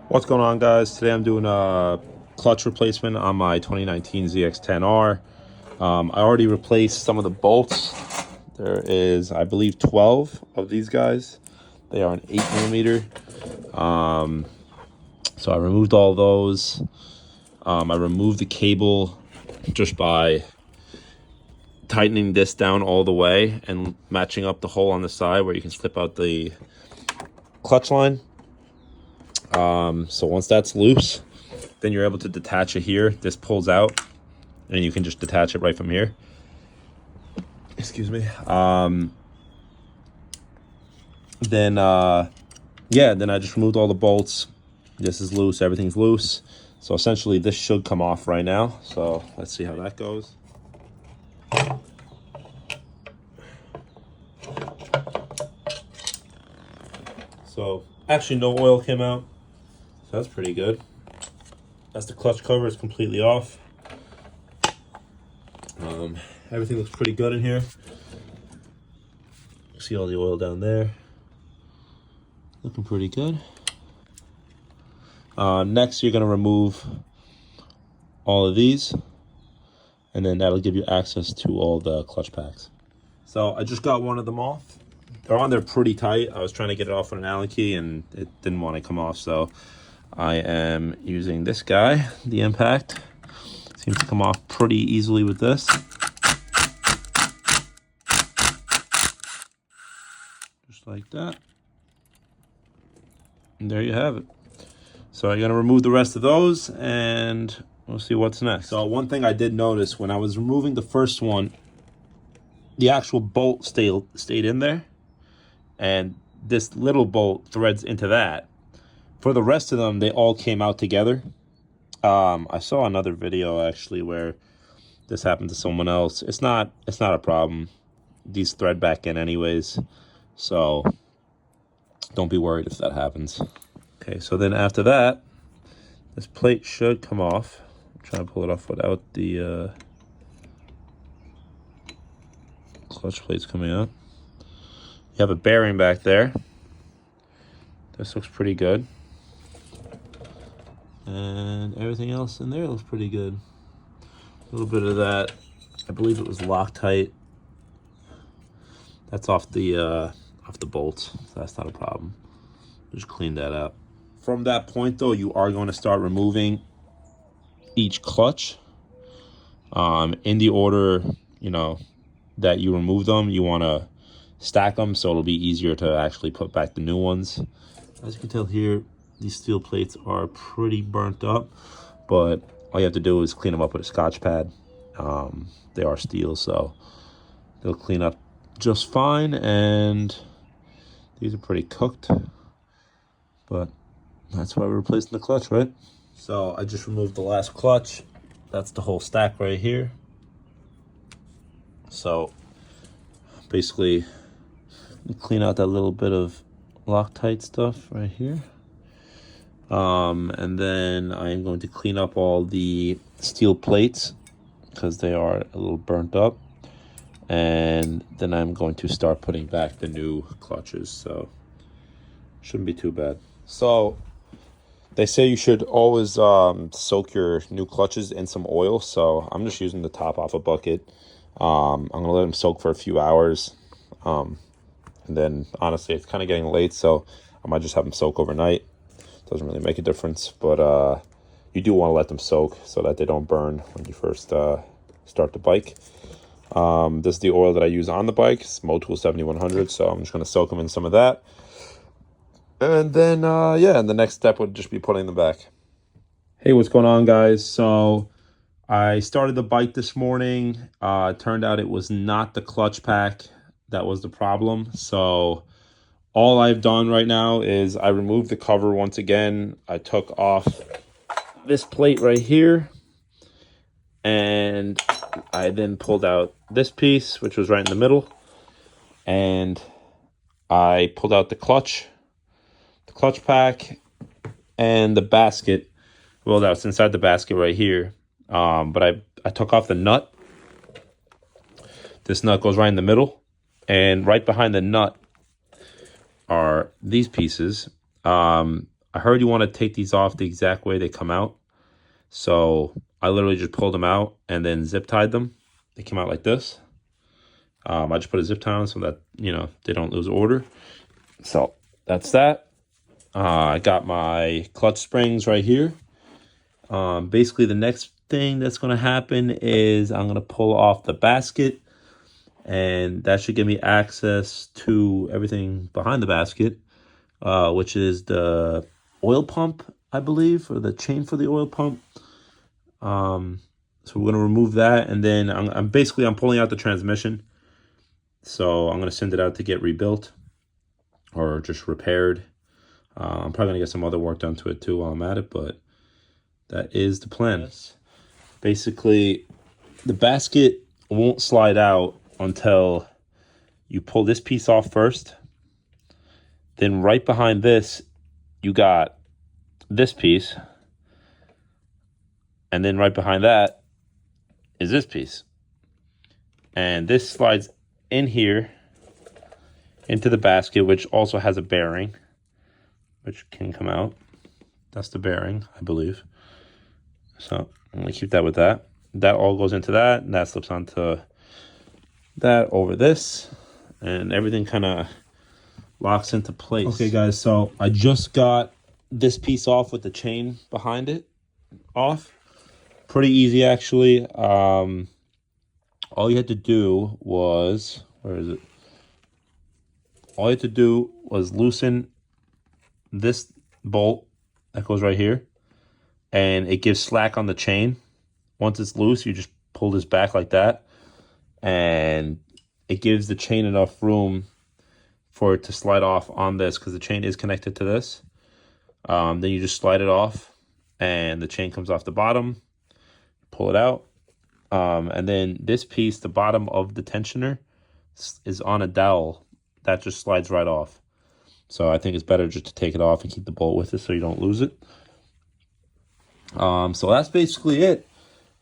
What's going on, guys? Today I'm doing a clutch replacement on my 2019 ZX10R. I already replaced some of the bolts. There is, I believe, 12 of these guys. They are an 8mm. So I removed all those. I removed the cable just by tightening this down all the way and matching up the hole on the side where you can slip out the clutch line. So once that's loose, then you're able to detach it here. This pulls out and you can just detach it right from here. Excuse me. Then I just removed all the bolts. This is loose, everything's loose. So essentially this should come off right now. So let's see how that goes. So actually no oil came out. So that's pretty good. That's the clutch cover, is completely off. Everything looks pretty good in here. See all the oil down there. Looking pretty good. Next, you're going to remove all of these, and then that'll give you access to all the clutch packs. So I just got one of them off. They're on there pretty tight. I was trying to get it off with an Allen key, and it didn't want to come off. So I am using this guy, the Impact. Seems to come off pretty easily with this. Just like that. And there you have it. So I'm gonna remove the rest of those and we'll see what's next. So one thing I did notice when I was removing the first one, the actual bolt stayed in there, and this little bolt threads into that. For the rest of them, they all came out together. I saw another video actually where this happened to someone else. It's not a problem. These thread back in anyways, so don't be worried if that happens. Okay, so then after that, this plate should come off. I'm trying to pull it off without the clutch plates coming out. You have a bearing back there. This looks pretty good. And everything else in there looks pretty good. A little bit of that, I believe it was Loctite. That's off the bolts, so that's not a problem. Just clean that out. From that point though, you are going to start removing each clutch. In the order, that you remove them, you want to stack them so it'll be easier to actually put back the new ones. As you can tell here, these steel plates are pretty burnt up, but all you have to do is clean them up with a Scotch pad. They are steel, so they'll clean up just fine, and these are pretty cooked, but that's why we're replacing the clutch, right? So I just removed the last clutch. That's the whole stack right here. So basically clean out that little bit of Loctite stuff right here. And then I am going to clean up all the steel plates because they are a little burnt up. And then I'm going to start putting back the new clutches. So shouldn't be too bad. So they say you should always soak your new clutches in some oil. So I'm just using the top off a bucket. I'm going to let them soak for a few hours. And then honestly, it's kind of getting late, so I might just have them soak overnight. Doesn't really make a difference, but you do want to let them soak so that they don't burn when you first start the bike. This is the oil that I use on the bike. It's Motul 7100, so I'm just going to soak them in some of that. And then, and the next step would just be putting them back. Hey, what's going on, guys? So I started the bike this morning. It turned out it was not the clutch pack that was the problem. So all I've done right now is I removed the cover once again. I took off this plate right here, and I then pulled out this piece, which was right in the middle, and I pulled out the clutch pack, and the basket. Well, that's inside the basket right here. But I took off the nut. This nut goes right in the middle, and right behind the nut are these pieces. I heard you want to take these off the exact way they come out. So I literally just pulled them out and then zip tied them. They came out like this. I just put a zip tie on so that, you know, they don't lose order. So that's that. I got my clutch springs right here. Basically, the next thing that's going to happen is I'm going to pull off the basket. And that should give me access to everything behind the basket, which is the oil pump, I believe, or the chain for the oil pump. So we're going to remove that, and then I'm pulling out the transmission. So I'm going to send it out to get rebuilt or just repaired. I'm probably going to get some other work done to it too while I'm at it, but that is the plan. Basically, the basket won't slide out until you pull this piece off first. Then right behind this, you got this piece. And then right behind that is this piece. And this slides in here into the basket, which also has a bearing, which can come out. That's the bearing, I believe. So I'm going to keep that with that. That all goes into that, and that slips onto that over this, and everything kind of locks into place. Okay, guys, so I just got this piece off with the chain behind it off. Pretty easy, actually. All you had to do was, where is it? All you had to do was loosen this bolt that goes right here, and it gives slack on the chain. Once it's loose, you just pull this back like that, and it gives the chain enough room for it to slide off on this, because the chain is connected to this. Then you just slide it off, and the chain comes off the bottom. Pull it out, and then this piece, the bottom of the tensioner, is on a dowel that just slides right off. So I think it's better just to take it off and keep the bolt with it so you don't lose it. So that's basically it.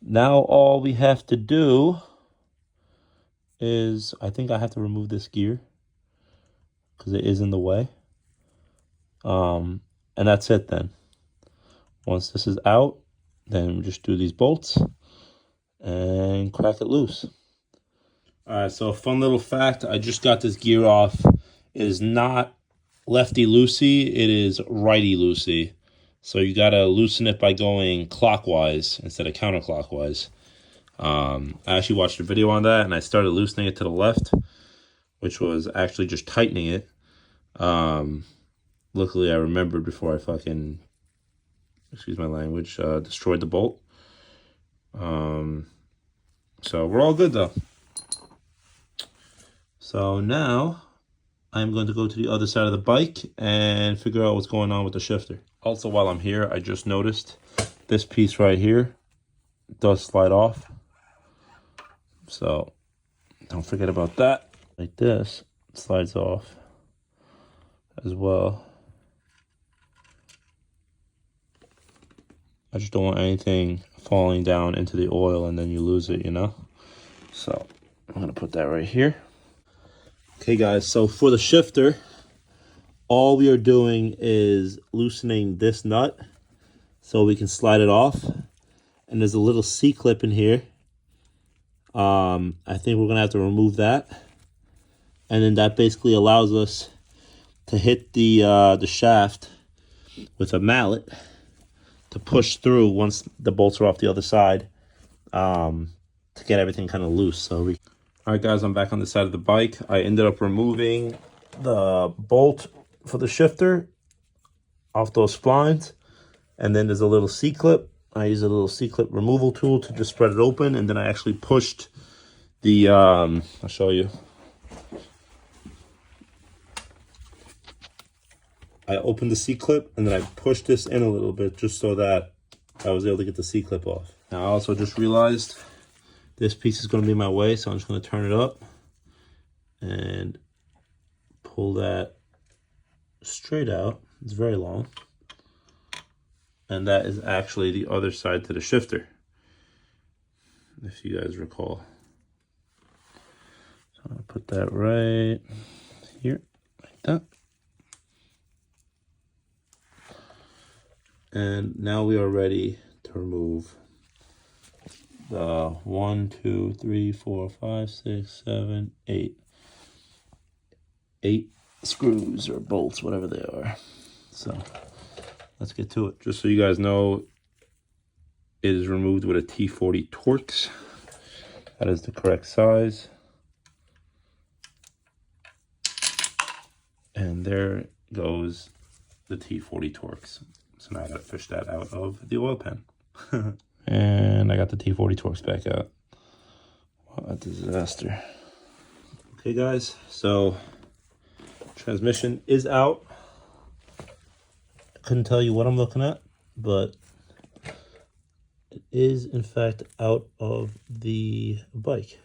Now all we have to do is, I think I have to remove this gear because it is in the way. And that's it then. Once this is out, then we just do these bolts and crack it loose. All right, so a fun little fact, I just got this gear off. It is not lefty-loosey, it is righty-loosey. So you gotta loosen it by going clockwise instead of counterclockwise. I actually watched a video on that, and I started loosening it to the left, which was actually just tightening it. Luckily, I remembered before I fucking, excuse my language, destroyed the bolt. So we're all good though. So now I'm going to go to the other side of the bike and figure out what's going on with the shifter. Also, while I'm here, I just noticed this piece right here does slide off. So don't forget about that. Like this, it slides off as well. I just don't want anything falling down into the oil and then you lose it, you know? So I'm gonna put that right here. Okay guys, so for the shifter, all we are doing is loosening this nut so we can slide it off. And there's a little C-clip in here. I think we're gonna have to remove that. And then that basically allows us to hit the shaft with a mallet to push through once the bolts are off the other side, to get everything kind of loose. So all right guys, I'm back on the side of the bike. I ended up removing the bolt for the shifter off those splines, and then there's a little C-clip. I use a little C-clip removal tool to just spread it open, and then I actually pushed the I'll show you. I opened the C-clip and then I pushed this in a little bit just so that I was able to get the C-clip off. Now I also just realized this piece is going to be in my way, so I'm just going to turn it up and pull that straight out. It's very long. And that is actually the other side to the shifter, if you guys recall. So I'm going to put that right here, like that. And now we are ready to remove the 1, 2, 3, 4, 5, 6, 7, 8 screws or bolts, whatever they are. So let's get to it. Just so you guys know, it is removed with a T40 Torx. That is the correct size. And there goes the T40 Torx. So now I gotta fish that out of the oil pan. And I got the T40 Torx back out. What a disaster. Okay guys, so transmission is out. I couldn't tell you what I'm looking at, but it is in fact out of the bike.